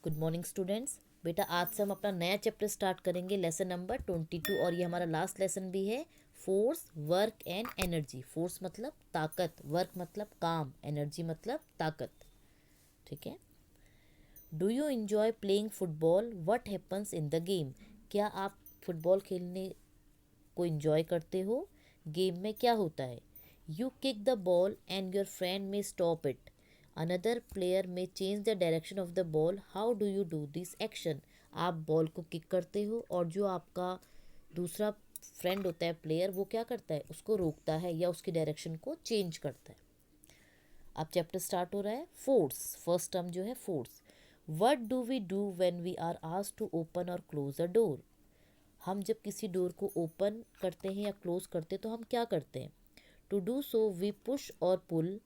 Good morning students. बेटा आज से हम अपना नया चैप्टर स्टार्ट करेंगे, लेसन नंबर 22, और ये हमारा लास्ट लेसन भी है। Force, work and energy. Force मतलब ताकत, वर्क मतलब काम, एनर्जी मतलब ताकत। ठीक है। Do you enjoy playing football? What happens in the game? क्या आप फुटबॉल खेलने को एंजॉय करते हो? गेम में क्या होता है? You kick the ball and your friend में स्टॉप इट। अनदर प्लेयर में change the direction of the ball. How do you do this action? आप बॉल को किक करते हो और जो आपका दूसरा फ्रेंड होता है, प्लेयर, वो क्या करता है? उसको रोकता है या उसकी डायरेक्शन को चेंज करता है। अब चैप्टर स्टार्ट हो रहा है। फोर्स, फर्स्ट टर्म जो है force. What do we do when we are asked to open और क्लोज अ डोर? हम जब किसी डोर को ओपन करते हैं या क्लोज करते हैं तो हम क्या करते हैं? To do so we push और pull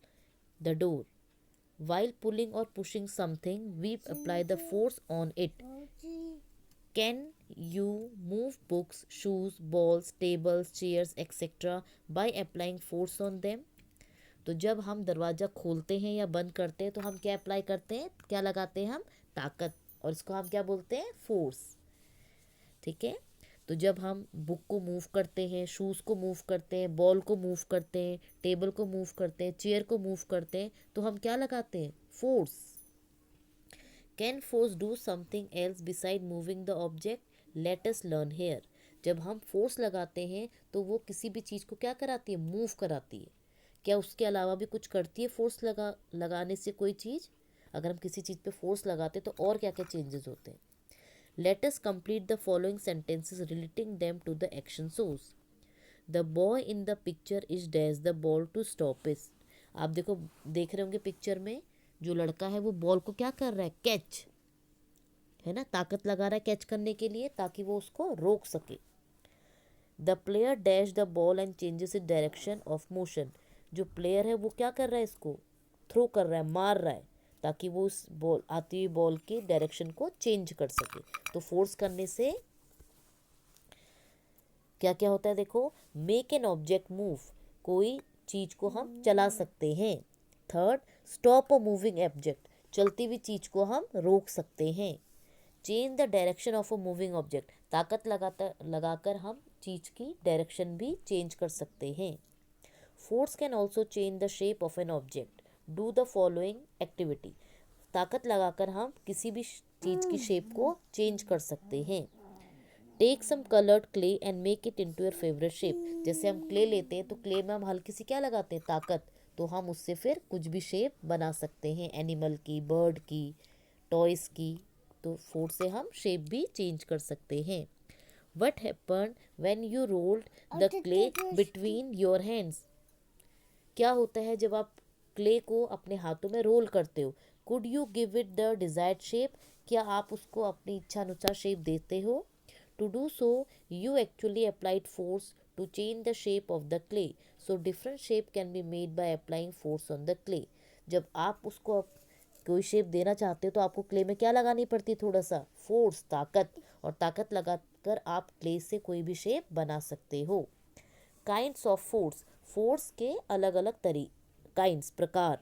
the door. While pulling or pushing something, we apply the force on it. Can you move books, shoes, balls, tables, chairs, etc. by applying force on them? तो जब हम दरवाज़ा खोलते हैं या बंद करते हैं तो हम क्या अप्लाई करते हैं, क्या लगाते हैं हम? ताकत। और इसको हम क्या बोलते हैं? फोर्स। ठीक है। तो जब हम बुक को मूव करते हैं, शूज़ को मूव करते हैं, बॉल को मूव करते हैं, टेबल को मूव करते हैं, चेयर को मूव करते हैं, तो हम क्या लगाते हैं? Force. Can force do something else beside moving the object? Let us learn here. जब हम फोर्स लगाते हैं तो वो किसी भी चीज़ को क्या कराती है? मूव कराती है। क्या उसके अलावा भी कुछ करती है फोर्स लगाने से कोई चीज़? अगर हम किसी चीज़ पे फोर्स लगाते हैं तो और क्या क्या चेंजेस होते हैं? Let us complete the following sentences relating them to the action source. The boy in the picture is dash the ball to stop it. आप देखो, देख रहे होंगे पिक्चर में जो लड़का है वो बॉल को क्या कर रहा है? कैच। है ना, ताकत लगा रहा है कैच करने के लिए ताकि वो उसको रोक सके। The player dash the ball and changes it direction of motion. जो प्लेयर है वो क्या कर रहा है? इसको थ्रो कर रहा है, मार रहा है, ताकि वो उस बॉल आती हुई बॉल की डायरेक्शन को चेंज कर सके। तो फोर्स करने से क्या क्या होता है? देखो, मेक एन ऑब्जेक्ट मूव। कोई चीज को हम चला सकते हैं। Third, stop a moving object. चलती हुई चीज को हम रोक सकते हैं। Change the direction of a moving object. ताकत लगाकर हम चीज की डायरेक्शन भी चेंज कर सकते हैं। Force can also change the shape of an object. Do the following activity. ताकत लगाकर हम किसी भी चीज की शेप को चेंज कर सकते हैं। Take some coloured clay and make it into your favourite shape. जैसे हम क्ले लेते हैं तो क्ले में हम हल्की सी क्या लगाते हैं? ताकत। तो हम उससे फिर कुछ भी शेप बना सकते हैं, एनिमल की, बर्ड की, टॉयज की। तो फोर्स से हम शेप भी चेंज कर सकते हैं। What happen when you rolled the clay between your hands? क्या होता है जब आप क्ले को अपने हाथों में रोल करते हो? Could you give it the desired shape? क्या आप उसको अपनी इच्छा अनुसार शेप देते हो? To do so, you actually applied force to change the shape of the clay. So different shape can be made by applying force on the clay. जब आप उसको कोई शेप देना चाहते हो तो आपको क्ले में क्या लगानी पड़ती है? थोड़ा सा फोर्स, ताकत। और ताकत लगाकर आप क्ले से कोई भी शेप बना सकते हो। Kinds of force. फोर्स के अलग अलग काइंड्स, प्रकार।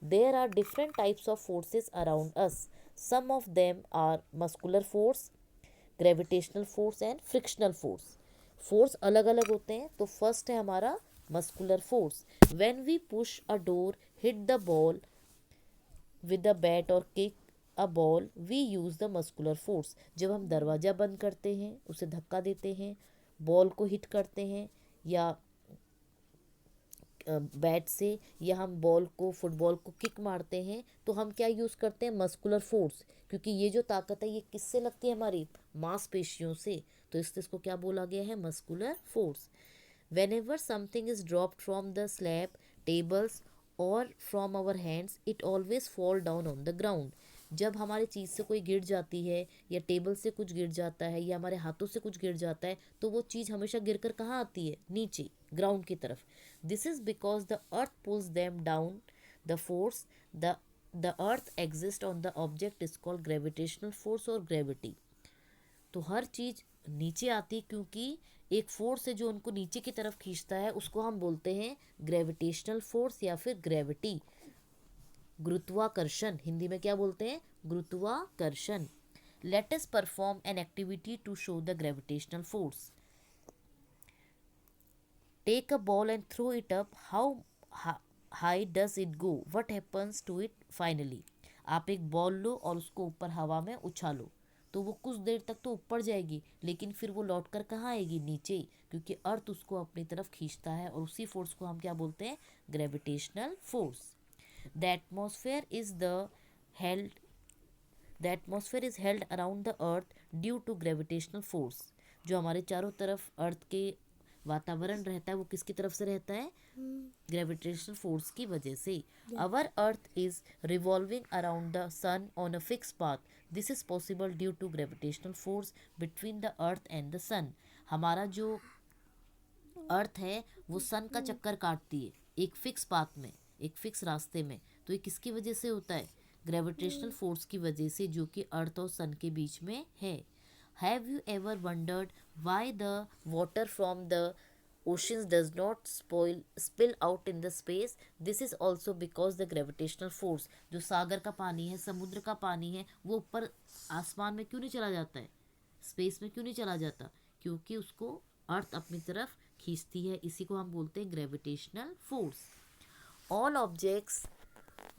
There are different types of forces around us. Some of them are muscular force, gravitational force and frictional force. Force अलग अलग होते हैं। तो फर्स्ट है हमारा muscular force. When we push a door, hit the ball with a bat और kick a ball, we use the muscular force. जब हम दरवाज़ा बंद करते हैं, उसे धक्का देते हैं, बॉल को हिट करते हैं या बैट से, या हम बॉल को, फुटबॉल को किक मारते हैं, तो हम क्या यूज़ करते हैं? Muscular force. क्योंकि ये जो ताकत है ये किससे लगती है? हमारी मांसपेशियों से। तो इसको क्या बोला गया है? Muscular force. Whenever something is dropped from the slab, tables और from our hands, it always fall down on the ground. जब हमारी चीज़ से कोई गिर जाती है या टेबल से कुछ गिर जाता है या हमारे हाथों से कुछ गिर जाता है तो वो चीज़ हमेशा गिरकर कहाँ आती है? नीचे, ग्राउंड की तरफ। This is because the earth pulls them down. The force the earth exist on the object is called gravitational force और ग्रेविटी। तो हर चीज़ नीचे आती है क्योंकि एक फोर्स है जो उनको नीचे की तरफ खींचता है, उसको हम बोलते हैं ग्रेविटेशनल फोर्स या फिर ग्रेविटी। गुरुत्वाकर्षण, हिंदी में क्या बोलते हैं, गुरुत्वाकर्षण। Let us perform an activity to show the gravitational force. Take a ball and throw it up, how high does it go, what happens to it finally. आप एक बॉल लो और उसको ऊपर हवा में उछालो, तो वो कुछ देर तक तो ऊपर जाएगी, लेकिन फिर वो लौट कर कहाँ आएगी, नीचे, क्योंकि अर्थ उसको अपनी तरफ खींचता है, और उसी फोर्स को हम क्या बोलते हैं, gravitational force. The atmosphere is the held the atmosphere is held around the earth due to gravitational force. जो हमारे चारों तरफ अर्थ के वातावरण रहता है वो किसकी तरफ से रहता है, ग्रेविटेशनल फोर्स की वजह से। Our earth is revolving around the sun on a fix path, this is possible due to gravitational force between the earth and the sun. हमारा जो अर्थ है वो सन का चक्कर काटती है एक फिक्स पाथ में, एक फिक्स रास्ते में, तो ये किसकी वजह से होता है, ग्रेविटेशनल फोर्स की वजह से, जो कि अर्थ और सन के बीच में है। Have you ever wondered why the water from the oceans does not spill out in the space, this is also because the gravitational force। जो सागर का पानी है, समुद्र का पानी है, वो ऊपर आसमान में क्यों नहीं चला जाता है, स्पेस में क्यों नहीं चला जाता, क्योंकि उसको अर्थ अपनी तरफ खींचती है, इसी को हम बोलते हैं gravitational force. All objects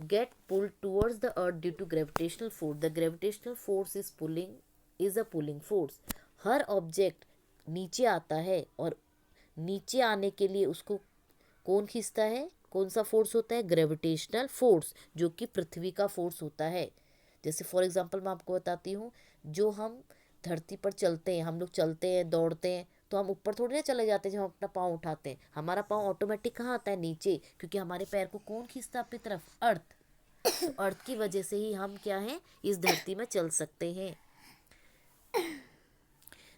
get pulled towards the earth due to gravitational force, the gravitational force is a pulling force। Her object नीचे आता है, और नीचे आने के लिए उसको कौन खींचता है, कौन सा फोर्स होता है, ग्रेविटेशनल फोर्स, जो कि पृथ्वी का फोर्स होता है। जैसे फॉर एग्जांपल मैं आपको बताती हूँ, जो हम धरती पर चलते हैं, हम लोग चलते हैं, दौड़ते हैं, तो हम ऊपर थोड़ी ना चले जाते हैं। जब हम अपना पाँव उठाते हैं, हमारा पाँव ऑटोमेटिक कहाँ आता है, नीचे, क्योंकि हमारे पैर को कौन खींचता है अपनी तरफ, अर्थ। तो अर्थ की वजह से ही हम क्या हैं, इस धरती में चल सकते हैं।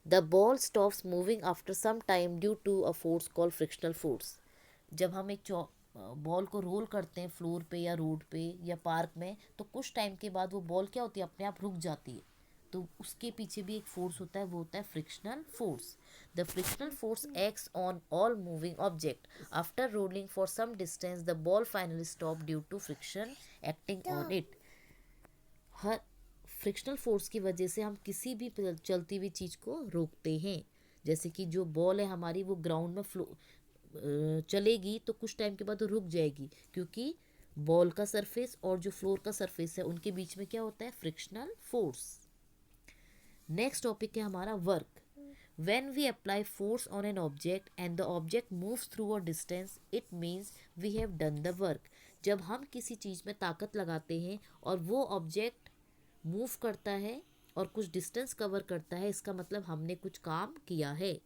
The ball stops moving after some time due to a force called frictional force. जब हम एक बॉल को रोल करते हैं फ्लोर पे या रोड पे या पार्क में, तो कुछ टाइम के बाद वो बॉल क्या होती है, अपने आप रुक जाती है। तो उसके पीछे भी एक फोर्स होता है, वो होता है frictional force. The frictional force acts on all moving object. After rolling for some distance the ball finally stop due to friction acting on it. हर फ्रिक्शनल फोर्स की वजह से हम किसी भी चलती हुई चीज़ को रोकते हैं। जैसे कि जो बॉल है हमारी, वो ग्राउंड में चलेगी तो कुछ टाइम के बाद वो रुक जाएगी, क्योंकि बॉल का सरफेस और जो फ्लोर का सरफेस है उनके बीच में क्या होता है, फ्रिक्शनल फोर्स। नेक्स्ट टॉपिक है हमारा work. When we apply force on an object and the object moves through a distance, it means we have done the work। जब हम किसी चीज़ में ताकत लगाते हैं और वो ऑब्जेक्ट मूव करता है और कुछ डिस्टेंस कवर करता है, इसका मतलब हमने कुछ काम किया है।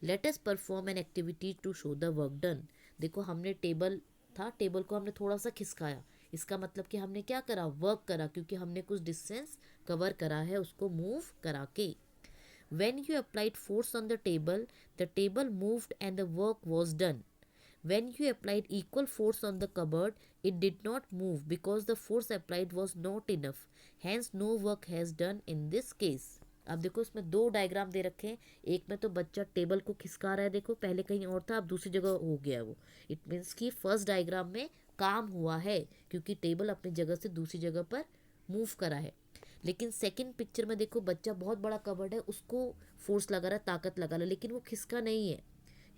Let us perform an activity to show the work done. देखो, हमने टेबल था, टेबल को हमने थोड़ा सा खिसकाया, इसका मतलब कि हमने क्या करा, वर्क करा, क्योंकि हमने कुछ डिस्टेंस कवर करा है उसको मूव करा के। When you applied force on the table moved and the work was done। When you applied equal force on the cupboard, it did not move because the force applied was not enough। Hence, no work has done in this case। अब देखो, इसमें दो diagram दे रखे हैं। एक में तो बच्चा टेबल को खिसका रहा है, देखो पहले कहीं और था, अब दूसरी जगह हो गया वो। इट मीन्स कि फर्स्ट डायग्राम में काम हुआ है, क्योंकि टेबल अपनी जगह से दूसरी जगह पर मूव करा है। लेकिन सेकंड पिक्चर में देखो, बच्चा बहुत बड़ा कबर्ड है, उसको फोर्स लगा रहा है, ताकत लगा रहा है, लेकिन वो खिसका नहीं है,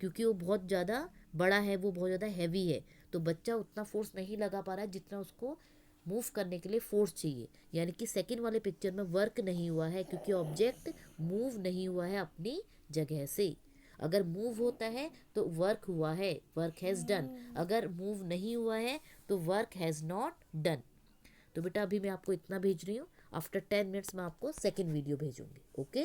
क्योंकि वो बहुत ज़्यादा बड़ा है, वो बहुत ज़्यादा हैवी है। तो बच्चा उतना फोर्स नहीं लगा पा रहा है जितना उसको मूव करने के लिए फोर्स चाहिए। यानी कि सेकंड वाले पिक्चर में वर्क नहीं हुआ है, क्योंकि ऑब्जेक्ट मूव नहीं हुआ है अपनी जगह से। अगर मूव होता है तो वर्क हुआ है, वर्क हैज़ डन। अगर मूव नहीं हुआ है तो वर्क हैज़ नॉट डन। तो बेटा अभी मैं आपको इतना भेज रही हूँ, आफ्टर 10 मिनट्स मैं आपको सेकेंड वीडियो भेजूंगी। ओके।